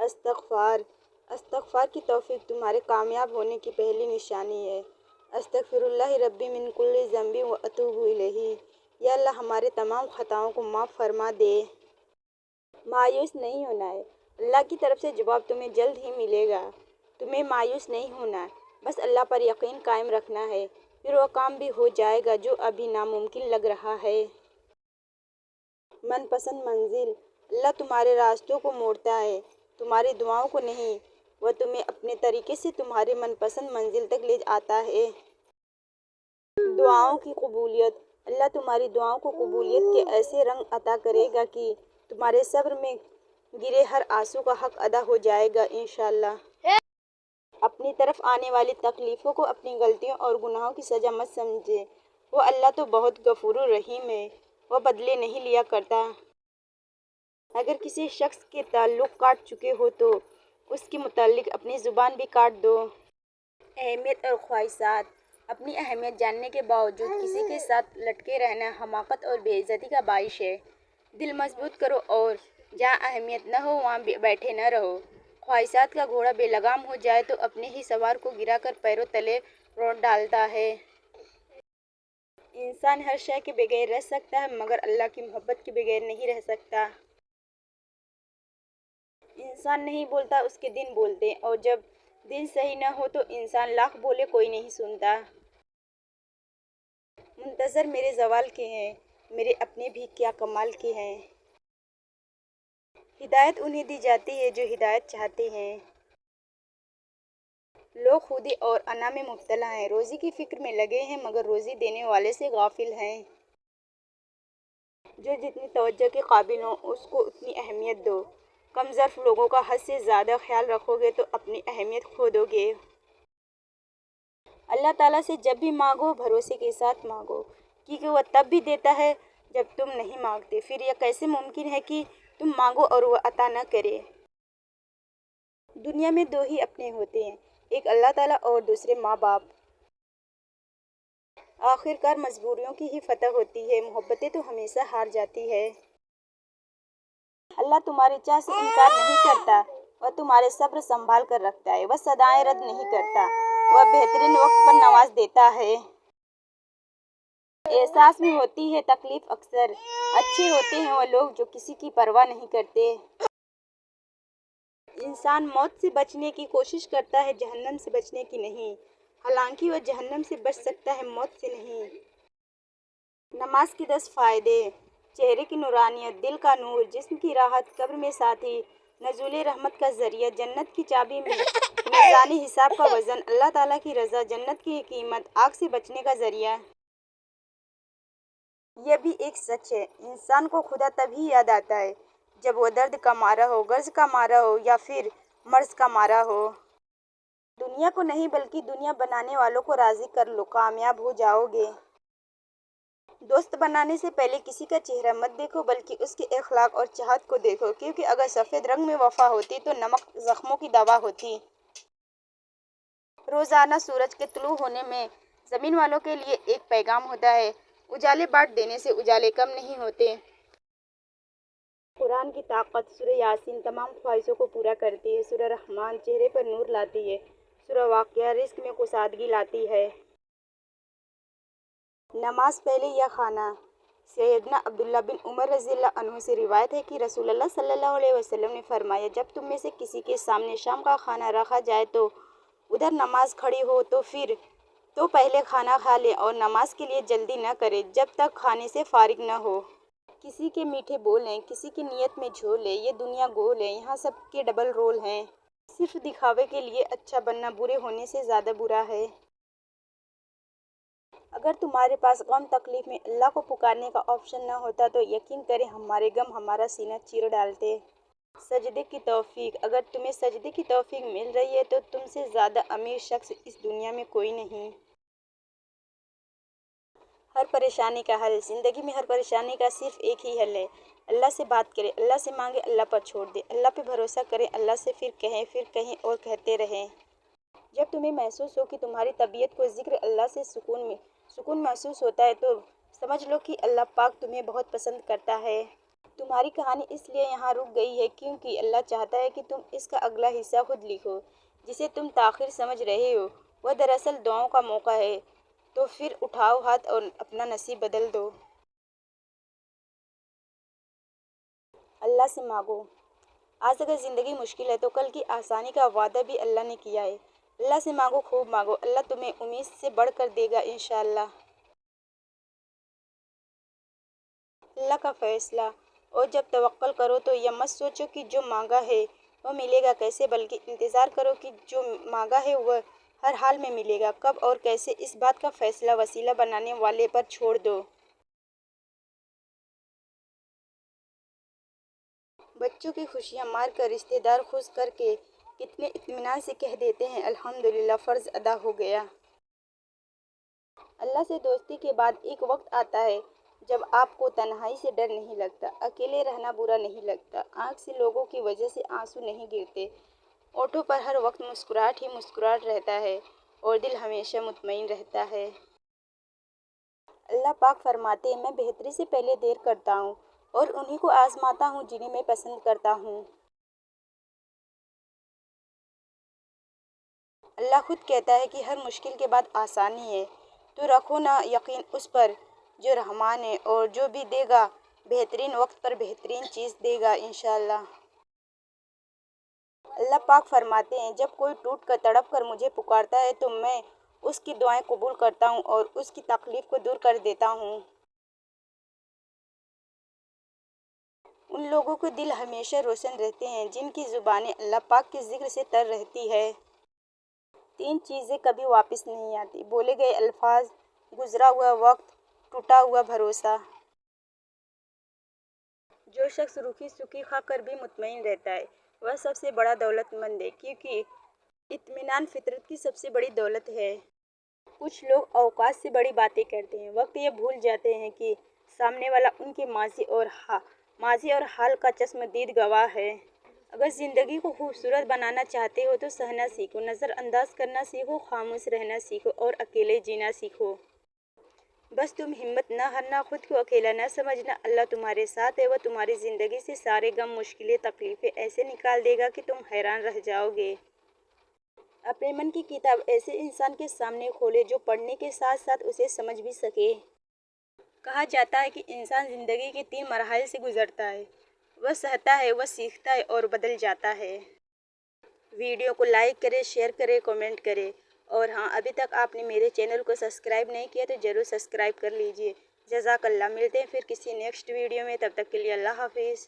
استغفار کی توفیق تمہارے کامیاب ہونے کی پہلی نشانی ہے۔ استغفر اللہ ربی من کل ذنب و اتوب الیہ۔ یا اللہ ہمارے تمام خطاؤں کو معاف فرما دے۔ مایوس نہیں ہونا ہے، اللہ کی طرف سے جواب تمہیں جلد ہی ملے گا۔ تمہیں مایوس نہیں ہونا، بس اللہ پر یقین قائم رکھنا ہے، پھر وہ کام بھی ہو جائے گا جو ابھی ناممکن لگ رہا ہے۔ من پسند منزل، اللہ تمہارے راستوں کو موڑتا ہے، تمہاری دعاؤں کو نہیں۔ وہ تمہیں اپنے طریقے سے تمہاری من پسند منزل تک لے آتا ہے۔ دعاؤں کی قبولیت، اللہ تمہاری دعاؤں کو قبولیت کے ایسے رنگ عطا کرے گا کہ تمہارے صبر میں گرے ہر آنسو کا حق ادا ہو جائے گا انشاءاللہ۔ اپنی طرف آنے والی تکلیفوں کو اپنی غلطیوں اور گناہوں کی سزا مت سمجھے، وہ اللہ تو بہت غفور الرحیم ہے، وہ بدلے نہیں لیا کرتا۔ اگر کسی شخص کے تعلق کاٹ چکے ہو تو اس کے متعلق اپنی زبان بھی کاٹ دو۔ اہمیت اور خواہشات، اپنی اہمیت جاننے کے باوجود کسی کے ساتھ لٹکے رہنا حماقت اور بے عزتی کا باعث ہے۔ دل مضبوط کرو اور جہاں اہمیت نہ ہو وہاں بیٹھے نہ رہو۔ خواہشات کا گھوڑا بے لگام ہو جائے تو اپنے ہی سوار کو گرا کر پیروں تلے روند ڈالتا ہے۔ انسان ہر شے کے بغیر رہ سکتا ہے مگر اللہ کی محبت کے بغیر نہیں رہ سکتا۔ انسان نہیں بولتا، اس کے دن بولتے ہیں، اور جب دن صحیح نہ ہو تو انسان لاکھ بولے کوئی نہیں سنتا۔ منتظر میرے زوال کے ہیں، میرے اپنے بھی کیا کمال کے ہیں۔ ہدایت انہیں دی جاتی ہے جو ہدایت چاہتے ہیں۔ لوگ خودی اور انا میں مبتلا ہیں، روزی کی فکر میں لگے ہیں مگر روزی دینے والے سے غافل ہیں۔ جو جتنی توجہ کے قابل ہو اس کو اتنی اہمیت دو۔ کم ظرف لوگوں کا حد سے زیادہ خیال رکھو گے تو اپنی اہمیت کھو دو گے۔ اللہ تعالیٰ سے جب بھی مانگو بھروسے کے ساتھ مانگو، کیونکہ وہ تب بھی دیتا ہے جب تم نہیں مانگتے۔ پھر یہ کیسے ممکن ہے کہ تم مانگو اور وہ عطا نہ کرے؟ دنیا میں دو ہی اپنے ہوتے ہیں، ایک اللہ تعالیٰ اور دوسرے ماں باپ۔ آخر کار مجبوریوں کی ہی فتح ہوتی ہے، محبتیں تو ہمیشہ ہار جاتی ہے۔ اللہ تمہاری چاہ سے انکار نہیں کرتا، وہ تمہارے صبر سنبھال کر رکھتا ہے، وہ صدائیں رد نہیں کرتا، وہ بہترین وقت پر نواز دیتا ہے۔ احساس میں ہوتی ہے تکلیف اکثر، اچھے ہوتے ہیں وہ لوگ جو کسی کی پرواہ نہیں کرتے۔ انسان موت سے بچنے کی کوشش کرتا ہے، جہنم سے بچنے کی نہیں، حالانکہ وہ جہنم سے بچ سکتا ہے موت سے نہیں۔ نماز کے 10 فائدے: چہرے کی نورانیت، دل کا نور، جسم کی راحت، قبر میں ساتھی، نزول رحمت کا ذریعہ، جنت کی چابی میں میزان حساب کا وزن، اللہ تعالیٰ کی رضا، جنت کی قیمت، آگ سے بچنے کا ذریعہ۔ یہ بھی ایک سچ ہے، انسان کو خدا تبھی یاد آتا ہے جب وہ درد کا مارا ہو، غرض کا مارا ہو یا پھر مرض کا مارا ہو۔ دنیا کو نہیں بلکہ دنیا بنانے والوں کو راضی کر لو، کامیاب ہو جاؤ گے۔ دوست بنانے سے پہلے کسی کا چہرہ مت دیکھو بلکہ اس کے اخلاق اور چاہت کو دیکھو، کیونکہ اگر سفید رنگ میں وفا ہوتی تو نمک زخموں کی دوا ہوتی۔ روزانہ سورج کے طلوع ہونے میں زمین والوں کے لیے ایک پیغام ہوتا ہے، اجالے بانٹ دینے سے اجالے کم نہیں ہوتے۔ قرآن کی طاقت، سورہ یاسین تمام خواہشوں کو پورا کرتی ہے، سورہ رحمان چہرے پر نور لاتی ہے، سورہ واقعہ رزق میں کشادگی لاتی ہے۔ نماز پہلے یا کھانا، سیدنا عبداللہ بن عمر رضی اللہ عنہ سے روایت ہے کہ رسول اللہ صلی اللہ علیہ وسلم نے فرمایا، جب تم میں سے کسی کے سامنے شام کا کھانا رکھا جائے تو ادھر نماز کھڑی ہو تو پھر تو پہلے کھانا کھا لے اور نماز کے لیے جلدی نہ کرے جب تک کھانے سے فارغ نہ ہو۔ کسی کے میٹھے بول ہیں، کسی کی نیت میں جھول ہے، یہ دنیا گول ہے، یہاں سب کے ڈبل رول ہیں۔ صرف دکھاوے کے لیے اچھا بننا برے ہونے سے زیادہ برا ہے۔ اگر تمہارے پاس غم تکلیف میں اللہ کو پکارنے کا آپشن نہ ہوتا تو یقین کریں ہمارے غم ہمارا سینہ چیر ڈالتے۔ سجدے کی توفیق، اگر تمہیں سجدے کی توفیق مل رہی ہے تو تم سے زیادہ امیر شخص اس دنیا میں کوئی نہیں۔ ہر پریشانی کا حل، زندگی میں ہر پریشانی کا صرف ایک ہی حل ہے، اللہ سے بات کریں، اللہ سے مانگیں، اللہ پر چھوڑ دیں، اللہ پہ بھروسہ کریں، اللہ سے پھر کہیں اور کہتے رہیں۔ جب تمہیں محسوس ہو کہ تمہاری طبیعت کو ذکر اللہ سے سکون محسوس ہوتا ہے تو سمجھ لو کہ اللہ پاک تمہیں بہت پسند کرتا ہے۔ تمہاری کہانی اس لیے یہاں رک گئی ہے کیونکہ اللہ چاہتا ہے کہ تم اس کا اگلا حصہ خود لکھو، جسے تم تاخیر سمجھ رہے ہو وہ دراصل دعاؤں کا موقع ہے۔ تو پھر اٹھاؤ ہاتھ اور اپنا نصیب بدل دو۔ اللہ سے مانگو۔ آج اگر زندگی مشکل ہے تو کل کی آسانی کا وعدہ بھی اللہ نے کیا ہے۔ اللہ سے مانگو، خوب مانگو، اللہ تمہیں امید سے بڑھ کر دے گا انشاءاللہ۔ اللہ کا فیصلہ۔ اور جب توکل کرو تو یہ مت سوچو کہ جو مانگا ہے وہ ملے گا کیسے، بلکہ انتظار کرو کہ جو مانگا ہے وہ ہر حال میں ملے گا، کب اور کیسے اس بات کا فیصلہ وسیلہ بنانے والے پر چھوڑ دو۔ بچوں کی خوشیاں مار کر رشتہ دار خوش کر کے کتنے اطمینان سے کہہ دیتے ہیں الحمدللہ فرض ادا ہو گیا۔ اللہ سے دوستی کے بعد ایک وقت آتا ہے جب آپ کو تنہائی سے ڈر نہیں لگتا، اکیلے رہنا برا نہیں لگتا، آنکھ سے لوگوں کی وجہ سے آنسو نہیں گرتے، ہونٹوں پر ہر وقت مسکراہٹ ہی مسکراہٹ رہتا ہے اور دل ہمیشہ مطمئن رہتا ہے۔ اللہ پاک فرماتے ہیں میں بہتری سے پہلے دیر کرتا ہوں اور انہی کو آزماتا ہوں جنہیں میں پسند کرتا ہوں۔ اللہ خود کہتا ہے کہ ہر مشکل کے بعد آسانی ہے، تو رکھو نا یقین اس پر جو رحمان ہے، اور جو بھی دے گا بہترین وقت پر بہترین چیز دے گا انشاءاللہ۔ اللہ پاک فرماتے ہیں جب کوئی ٹوٹ کر تڑپ کر مجھے پکارتا ہے تو میں اس کی دعائیں قبول کرتا ہوں اور اس کی تکلیف کو دور کر دیتا ہوں۔ ان لوگوں کے دل ہمیشہ روشن رہتے ہیں جن کی زبانیں اللہ پاک کے ذکر سے تر رہتی ہے۔ تین چیزیں کبھی واپس نہیں آتی: بولے گئے الفاظ، گزرا ہوا وقت، ٹوٹا ہوا بھروسہ۔ جو شخص روکھی سوکھی کھا کر بھی مطمئن رہتا ہے وہ سب سے بڑا دولت مند ہے، کیونکہ اطمینان فطرت کی سب سے بڑی دولت ہے۔ کچھ لوگ اوقات سے بڑی باتیں کرتے ہیں، وقت یہ بھول جاتے ہیں کہ سامنے والا ان کے ماضی اور حال کا چشمدید گواہ ہے۔ اگر زندگی کو خوبصورت بنانا چاہتے ہو تو سہنا سیکھو، نظر انداز کرنا سیکھو، خاموش رہنا سیکھو اور اکیلے جینا سیکھو۔ بس تم ہمت نہ ہارنا، خود کو اکیلا نہ سمجھنا، اللہ تمہارے ساتھ ہے، وہ تمہاری زندگی سے سارے غم، مشکلیں، تکلیفیں ایسے نکال دے گا کہ تم حیران رہ جاؤ گے۔ اپنے من کی کتاب ایسے انسان کے سامنے کھولے جو پڑھنے کے ساتھ ساتھ اسے سمجھ بھی سکے۔ کہا جاتا ہے کہ انسان زندگی کے 3 مراحل سے گزرتا ہے: وہ سہتا ہے، وہ سیکھتا ہے اور بدل جاتا ہے۔ ویڈیو کو لائک کریں، شیئر کریں، کمنٹ کریں، اور ہاں ابھی تک آپ نے میرے چینل کو سبسکرائب نہیں کیا تو ضرور سبسکرائب کر لیجئے۔ جزاک اللہ۔ ملتے ہیں پھر کسی نیکسٹ ویڈیو میں، تب تک کے لیے اللہ حافظ۔